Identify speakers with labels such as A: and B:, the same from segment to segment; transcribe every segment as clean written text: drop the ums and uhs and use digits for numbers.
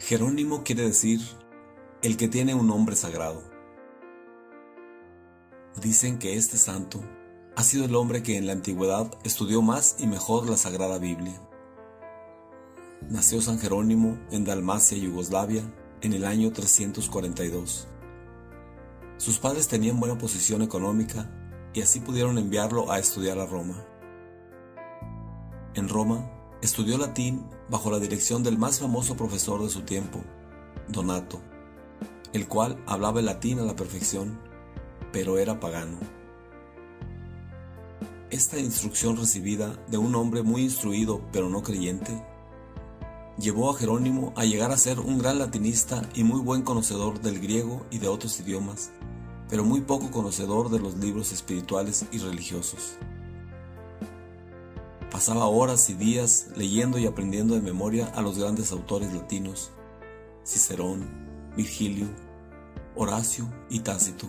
A: Jerónimo quiere decir el que tiene un nombre sagrado. Dicen que este santo ha sido el hombre que en la antigüedad estudió más y mejor la Sagrada Biblia. Nació San Jerónimo en Dalmacia, Yugoslavia, en el año 342. Sus padres tenían buena posición económica y así pudieron enviarlo a estudiar a Roma. En Roma, estudió latín bajo la dirección del más famoso profesor de su tiempo, Donato, el cual hablaba el latín a la perfección, pero era pagano. Esta instrucción recibida de un hombre muy instruido pero no creyente, llevó a Jerónimo a llegar a ser un gran latinista y muy buen conocedor del griego y de otros idiomas, pero muy poco conocedor de los libros espirituales y religiosos. Pasaba horas y días leyendo y aprendiendo de memoria a los grandes autores latinos, Cicerón, Virgilio, Horacio y Tácito,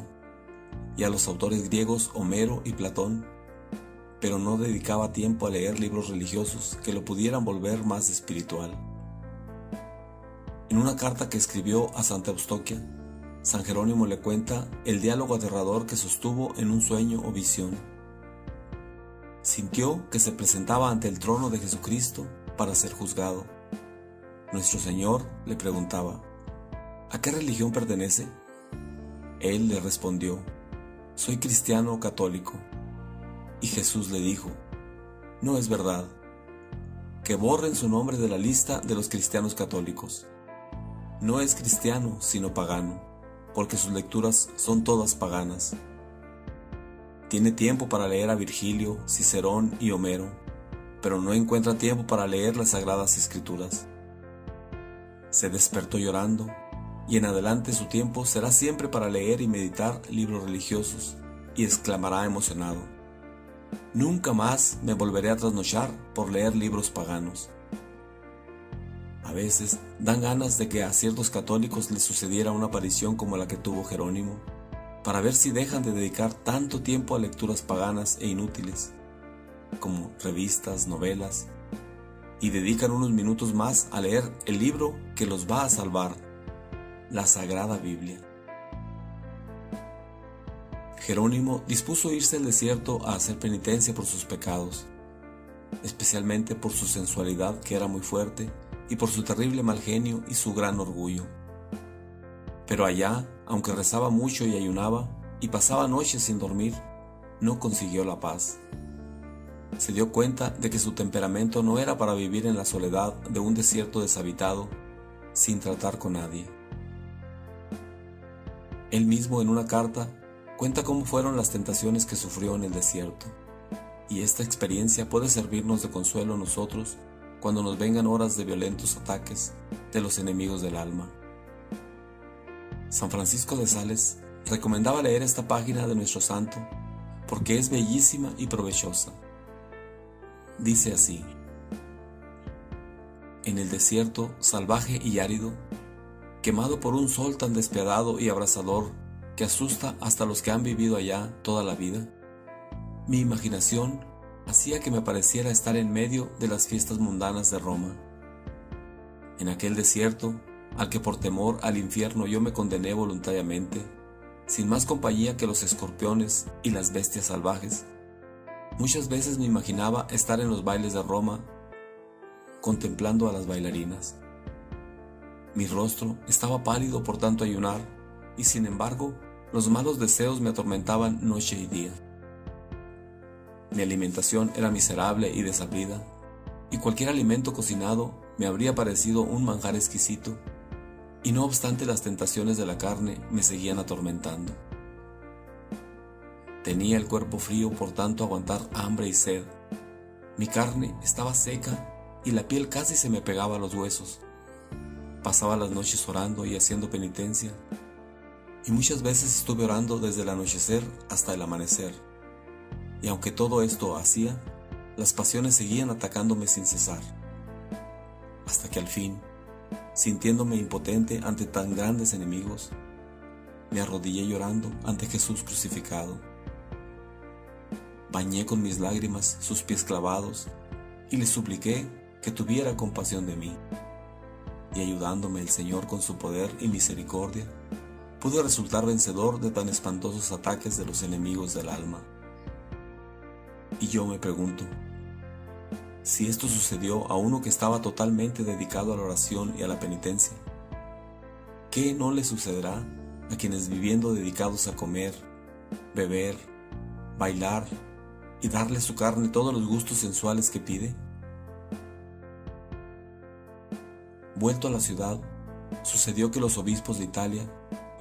A: y a los autores griegos Homero y Platón, pero no dedicaba tiempo a leer libros religiosos que lo pudieran volver más espiritual. En una carta que escribió a Santa Eustoquia, San Jerónimo le cuenta el diálogo aterrador que sostuvo en un sueño o visión. Sintió que se presentaba ante el trono de Jesucristo para ser juzgado. Nuestro Señor le preguntaba: ¿a qué religión pertenece? Él le respondió: soy cristiano católico. Y Jesús le dijo: no es verdad, que borren su nombre de la lista de los cristianos católicos. No es cristiano sino pagano, porque sus lecturas son todas paganas. Tiene tiempo para leer a Virgilio, Cicerón y Homero, pero no encuentra tiempo para leer las Sagradas Escrituras. Se despertó llorando, y en adelante su tiempo será siempre para leer y meditar libros religiosos, y exclamará emocionado: nunca más me volveré a trasnochar por leer libros paganos. A veces dan ganas de que a ciertos católicos les sucediera una aparición como la que tuvo Jerónimo, para ver si dejan de dedicar tanto tiempo a lecturas paganas e inútiles, como revistas, novelas, y dedican unos minutos más a leer el libro que los va a salvar, la Sagrada Biblia. Jerónimo dispuso irse al desierto a hacer penitencia por sus pecados, especialmente por su sensualidad, que era muy fuerte, y por su terrible mal genio y su gran orgullo. Pero allá, aunque rezaba mucho y ayunaba, y pasaba noches sin dormir, no consiguió la paz. Se dio cuenta de que su temperamento no era para vivir en la soledad de un desierto deshabitado, sin tratar con nadie. Él mismo, en una carta, cuenta cómo fueron las tentaciones que sufrió en el desierto, y esta experiencia puede servirnos de consuelo a nosotros cuando nos vengan horas de violentos ataques de los enemigos del alma. San Francisco de Sales recomendaba leer esta página de nuestro santo porque es bellísima y provechosa. Dice así: en el desierto salvaje y árido, quemado por un sol tan despiadado y abrasador que asusta hasta los que han vivido allá toda la vida, mi imaginación hacía que me pareciera estar en medio de las fiestas mundanas de Roma. En aquel desierto, al que por temor al infierno yo me condené voluntariamente, sin más compañía que los escorpiones y las bestias salvajes, muchas veces me imaginaba estar en los bailes de Roma, contemplando a las bailarinas. Mi rostro estaba pálido por tanto ayunar, y sin embargo, los malos deseos me atormentaban noche y día. Mi alimentación era miserable y desabrida, y cualquier alimento cocinado me habría parecido un manjar exquisito, y no obstante las tentaciones de la carne me seguían atormentando. Tenía el cuerpo frío por tanto aguantar hambre y sed. Mi carne estaba seca y la piel casi se me pegaba a los huesos. Pasaba las noches orando y haciendo penitencia, y muchas veces estuve orando desde el anochecer hasta el amanecer. Y aunque todo esto hacía, las pasiones seguían atacándome sin cesar, hasta que al fin, sintiéndome impotente ante tan grandes enemigos, me arrodillé llorando ante Jesús crucificado. Bañé con mis lágrimas sus pies clavados y le supliqué que tuviera compasión de mí. y ayudándome el Señor con su poder y misericordia, pude resultar vencedor de tan espantosos ataques de los enemigos del alma. Y yo me pregunto, si esto sucedió a uno que estaba totalmente dedicado a la oración y a la penitencia, ¿qué no le sucederá a quienes viviendo dedicados a comer, beber, bailar y darle a su carne todos los gustos sensuales que pide? Vuelto a la ciudad, sucedió que los obispos de Italia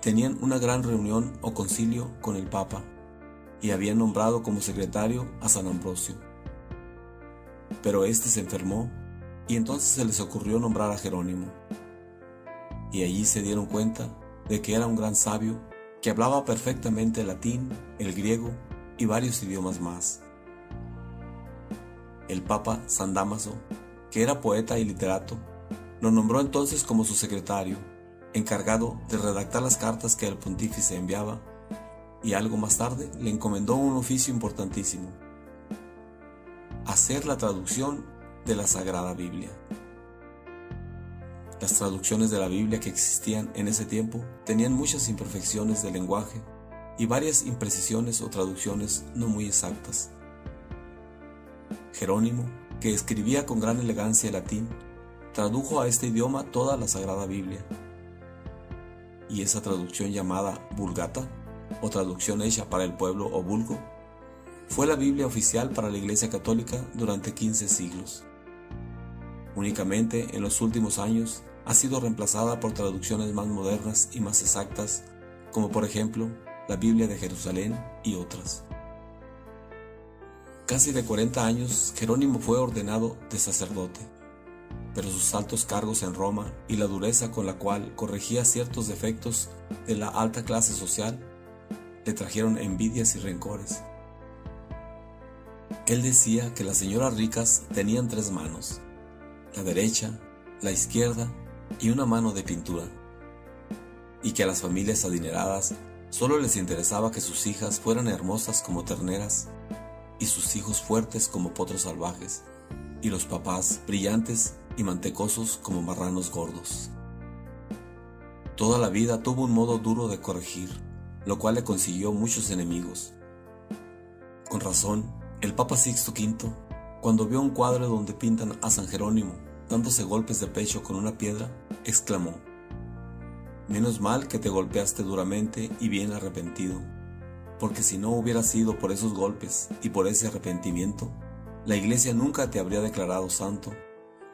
A: tenían una gran reunión o concilio con el Papa y habían nombrado como secretario a San Ambrosio. Pero éste se enfermó y entonces se les ocurrió nombrar a Jerónimo. Y allí se dieron cuenta de que era un gran sabio que hablaba perfectamente el latín, el griego y varios idiomas más. El Papa San Dámaso, que era poeta y literato, lo nombró entonces como su secretario, encargado de redactar las cartas que el pontífice enviaba, y algo más tarde le encomendó un oficio importantísimo: hacer la traducción de la Sagrada Biblia. Las traducciones de la Biblia que existían en ese tiempo tenían muchas imperfecciones de lenguaje y varias imprecisiones o traducciones no muy exactas. Jerónimo, que escribía con gran elegancia el latín, tradujo a este idioma toda la Sagrada Biblia. Y esa traducción llamada Vulgata, o traducción hecha para el pueblo o vulgo, fue la Biblia oficial para la Iglesia Católica durante 15 siglos. Únicamente en los últimos años ha sido reemplazada por traducciones más modernas y más exactas, como por ejemplo la Biblia de Jerusalén y otras. Casi de 40 años Jerónimo fue ordenado de sacerdote, pero sus altos cargos en Roma y la dureza con la cual corregía ciertos defectos de la alta clase social le trajeron envidias y rencores. Él decía que las señoras ricas tenían 3 manos, la derecha, la izquierda y una mano de pintura, y que a las familias adineradas solo les interesaba que sus hijas fueran hermosas como terneras y sus hijos fuertes como potros salvajes, y los papás brillantes y mantecosos como marranos gordos. Toda la vida tuvo un modo duro de corregir, lo cual le consiguió muchos enemigos. Con razón, el Papa Sixto V, cuando vio un cuadro donde pintan a San Jerónimo dándose golpes de pecho con una piedra, exclamó: «Menos mal que te golpeaste duramente y bien arrepentido, porque si no hubiera sido por esos golpes y por ese arrepentimiento, la Iglesia nunca te habría declarado santo,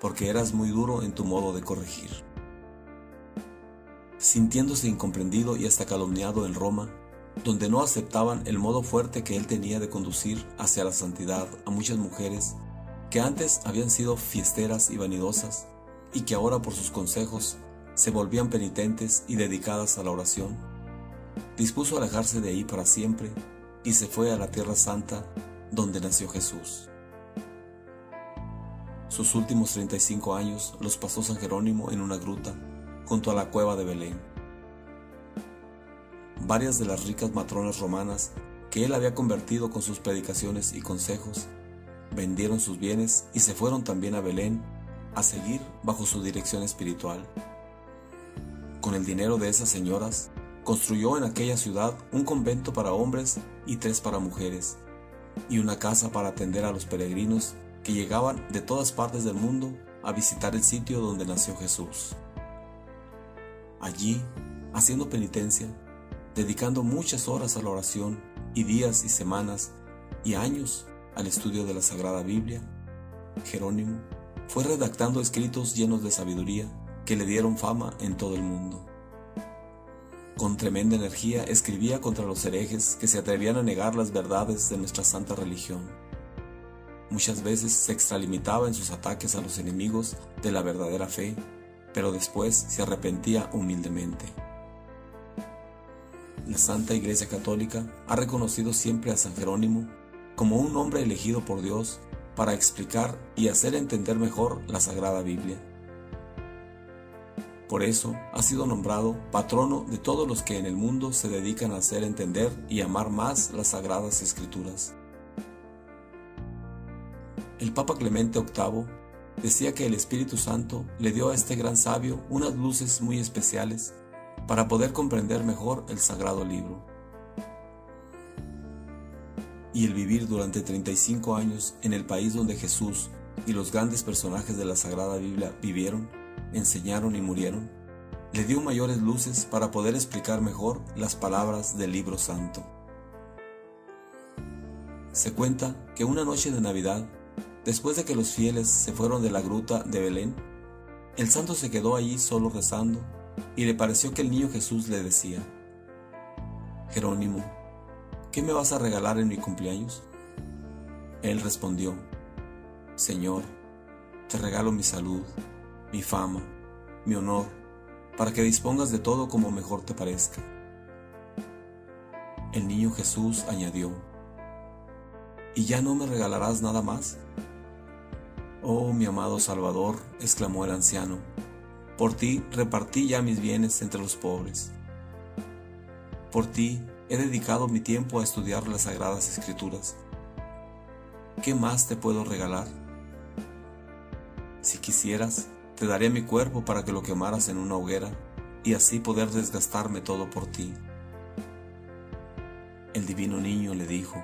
A: porque eras muy duro en tu modo de corregir». Sintiéndose incomprendido y hasta calumniado en Roma, donde no aceptaban el modo fuerte que él tenía de conducir hacia la santidad a muchas mujeres que antes habían sido fiesteras y vanidosas, y que ahora por sus consejos se volvían penitentes y dedicadas a la oración, dispuso alejarse de ahí para siempre y se fue a la Tierra Santa, donde nació Jesús. Sus últimos 35 años los pasó San Jerónimo en una gruta, junto a la cueva de Belén. Varias de las ricas matronas romanas que él había convertido con sus predicaciones y consejos, vendieron sus bienes y se fueron también a Belén a seguir bajo su dirección espiritual. Con el dinero de esas señoras, construyó en aquella ciudad un convento para hombres y 3 para mujeres, y una casa para atender a los peregrinos que llegaban de todas partes del mundo a visitar el sitio donde nació Jesús. Allí, haciendo penitencia, dedicando muchas horas a la oración y días y semanas y años al estudio de la Sagrada Biblia, Jerónimo fue redactando escritos llenos de sabiduría que le dieron fama en todo el mundo. Con tremenda energía escribía contra los herejes que se atrevían a negar las verdades de nuestra santa religión. Muchas veces se extralimitaba en sus ataques a los enemigos de la verdadera fe, pero después se arrepentía humildemente. La Santa Iglesia Católica ha reconocido siempre a San Jerónimo como un hombre elegido por Dios para explicar y hacer entender mejor la Sagrada Biblia. Por eso ha sido nombrado patrono de todos los que en el mundo se dedican a hacer entender y amar más las Sagradas Escrituras. El Papa Clemente VIII decía que el Espíritu Santo le dio a este gran sabio unas luces muy especiales para poder comprender mejor el sagrado libro. Y el vivir durante 35 años en el país donde Jesús y los grandes personajes de la Sagrada Biblia vivieron, enseñaron y murieron, le dio mayores luces para poder explicar mejor las palabras del libro santo. Se cuenta que una noche de Navidad, después de que los fieles se fueron de la gruta de Belén, el santo se quedó allí solo rezando y le pareció que el niño Jesús le decía: Jerónimo, ¿qué me vas a regalar en mi cumpleaños? Él respondió: Señor, te regalo mi salud, mi fama, mi honor, para que dispongas de todo como mejor te parezca. El niño Jesús añadió: ¿Y ya no me regalarás nada más? Oh, mi amado Salvador, exclamó el anciano, por ti repartí ya mis bienes entre los pobres. Por ti he dedicado mi tiempo a estudiar las Sagradas Escrituras. ¿Qué más te puedo regalar? Si quisieras, te daría mi cuerpo para que lo quemaras en una hoguera y así poder desgastarme todo por ti. El divino niño le dijo: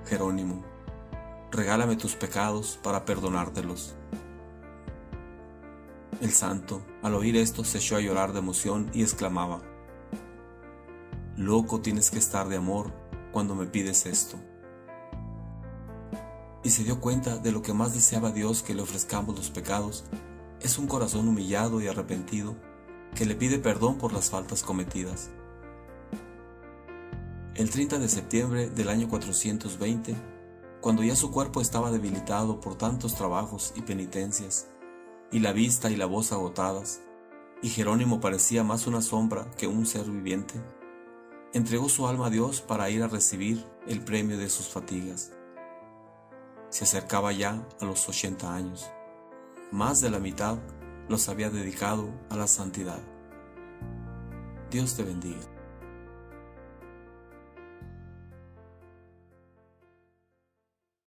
A: Jerónimo, regálame tus pecados para perdonártelos. El santo, al oír esto, se echó a llorar de emoción y exclamaba: Loco tienes que estar de amor cuando me pides esto. Y se dio cuenta de lo que más deseaba Dios que le ofrezcamos los pecados, es un corazón humillado y arrepentido que le pide perdón por las faltas cometidas. El 30 de septiembre del año 420, cuando ya su cuerpo estaba debilitado por tantos trabajos y penitencias, y la vista y la voz agotadas, y Jerónimo parecía más una sombra que un ser viviente, entregó su alma a Dios para ir a recibir el premio de sus fatigas. Se acercaba ya a los 80 años. Más de la mitad los había dedicado a la santidad. Dios te bendiga.